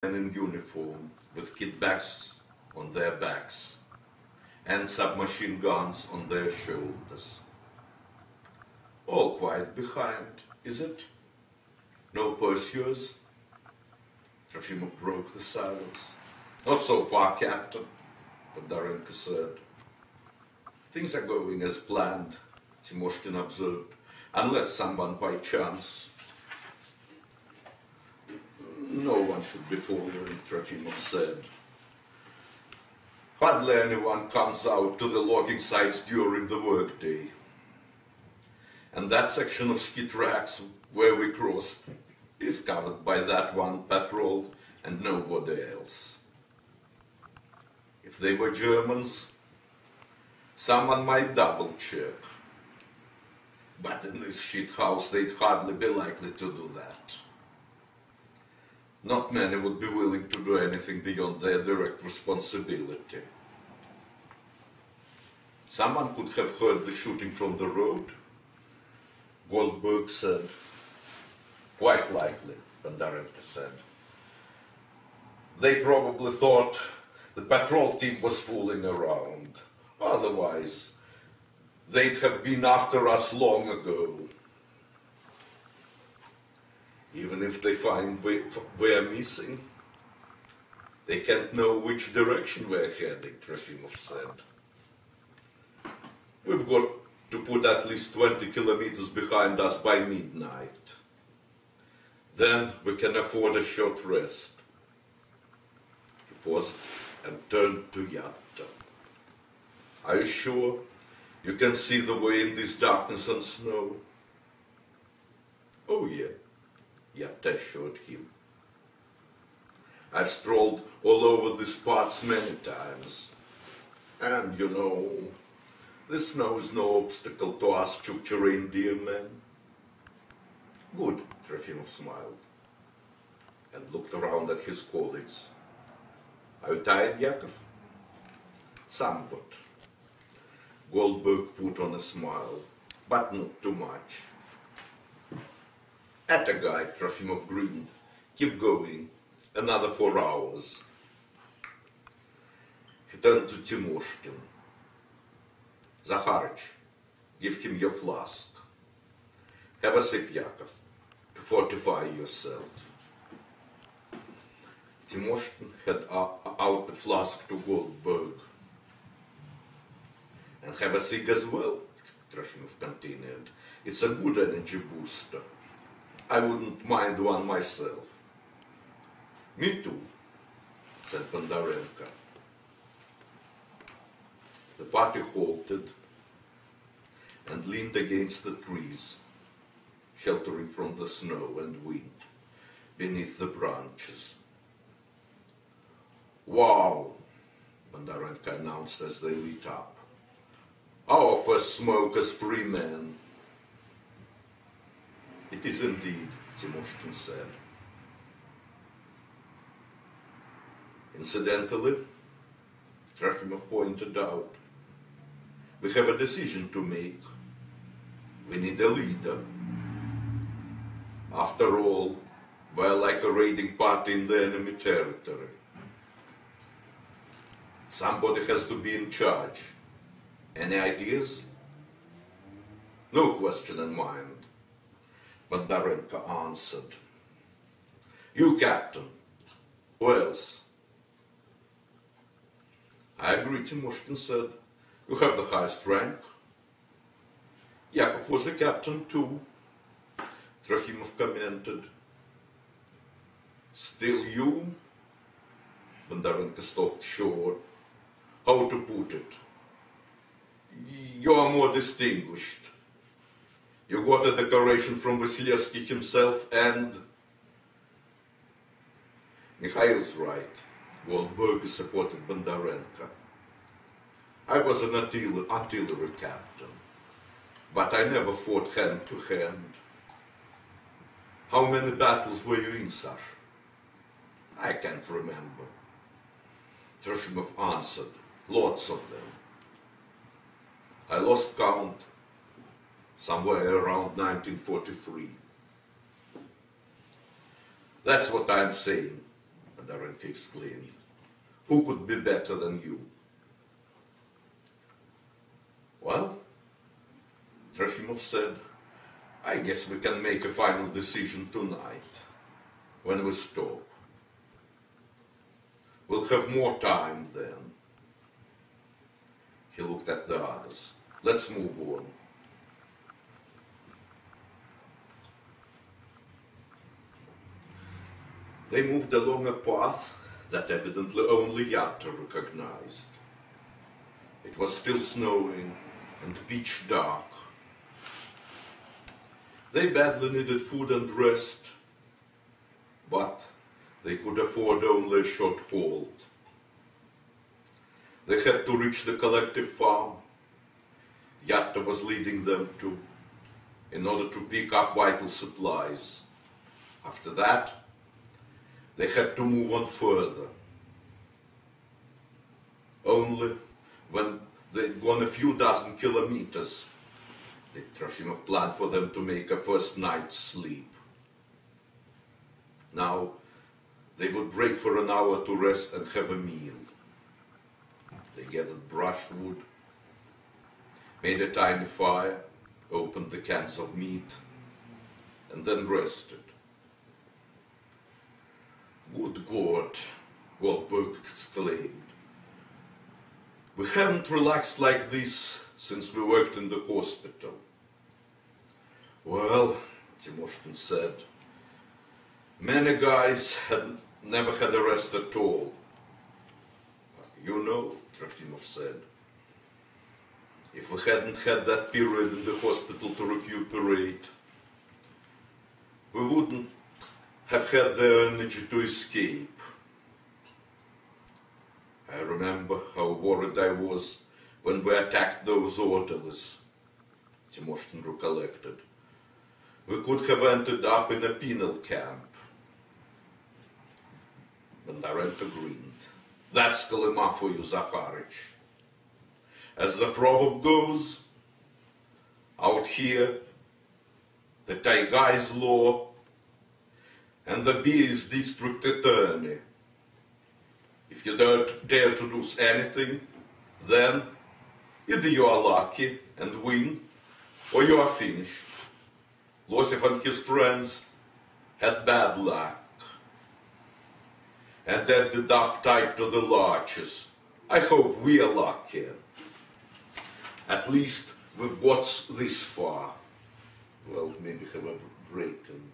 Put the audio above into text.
men in uniform with kit bags on their backs and submachine guns on their shoulders. All quiet behind, is it? No pursuers? Trofimov broke the silence. Not so far, Captain, Bondarenko said. Things are going as planned, Timoshkin observed, unless someone by chance. No one should be following, Trofimov said. Hardly anyone comes out to the logging sites during the workday. And that section of ski tracks where we crossed is covered by that one patrol and nobody else. If they were Germans, someone might double check. But in this shit house, they'd hardly be likely to do that. Not many would be willing to do anything beyond their direct responsibility. Someone could have heard the shooting from the road, Goldberg said. Quite likely, Bondarenko said. They probably thought the patrol team was fooling around. Otherwise, they'd have been after us long ago. Even if they find we're missing, they can't know which direction we're heading, Trofimov said. We've got to put at least 20 kilometers behind us by midnight. Then we can afford a short rest. He paused and turned to Yatta. Are you sure you can see the way in this darkness and snow? Oh yeah, Yatta assured him. I've strolled all over these parts many times. And you know, the snow is no obstacle to us Chukcha reindeer men. Good, Trofimov smiled and looked around at his colleagues. Are you tired, Yakov? Somewhat. Goldberg put on a smile, but not too much. At a guy, Trofimov grinned. Keep going. Another 4 hours. He turned to Timoshkin. Zakharich, give him your flask. Have a sip, Yakov, to fortify yourself. Timoshkin had out the flask to Goldberg. And have a cig as well, Trofimov continued. It's a good energy booster. I wouldn't mind one myself. Me too, said Bondarenko. The party halted and leaned against the trees, sheltering from the snow and wind beneath the branches. Wow, Bondarenko announced as they lit up. Our first smoke as free men. It is indeed, Timoshkin said. Incidentally, Trofimov pointed out, we have a decision to make. We need a leader. After all, we're like a raiding party in the enemy territory. Somebody has to be in charge. Any ideas? No question in mind, Bondarenko answered. You, Captain. Who else? I agree, Timoshkin said. You have the highest rank. Yakov was a captain too, Trofimov commented. Still you? Bondarenko stopped short. How to put it? You are more distinguished. You got a decoration from Vasilevsky himself and... Mikhail's right. Goldberg supported Bondarenko. I was an artillery captain, but I never fought hand to hand. How many battles were you in, Sasha? I can't remember. Trofimov answered, lots of them. I lost count somewhere around 1943. That's what I'm saying, Oleg exclaimed. Who could be better than you? Well, Trofimov said, I guess we can make a final decision tonight, when we stop. We'll have more time then. He looked at the others. Let's move on. They moved along a path that evidently only Yatta recognized. It was still snowing and pitch dark. They badly needed food and rest, but they could afford only a short halt. They had to reach the collective farm Yatta was leading them to in order to pick up vital supplies. After that, they had to move on further. Only when they'd gone a few dozen kilometers did Trofimov plan for them to make a first night's sleep. Now, they would break for an hour to rest and have a meal. They gathered brushwood, made a tiny fire, opened the cans of meat, and then rested. Good God, Goldberg exclaimed. We haven't relaxed like this since we worked in the hospital. Well, Timoshkin said, many guys had never had a rest at all. You know, Trofimov said, if we hadn't had that period in the hospital to recuperate, we wouldn't have had the energy to escape. I remember how worried I was when we attacked those orderlies, Timoshkin recollected. We could have ended up in a penal camp. Bondarenko grinned. That's Kalima for you, Zakharich. As the proverb goes, out here, the taiga is law, and the bee is district attorney. If you don't dare to do anything, then either you are lucky and win, or you are finished. Losif and his friends had bad luck and ended up tied to the larches. I hope we are lucky. At least we've got this far. Well, maybe have a break and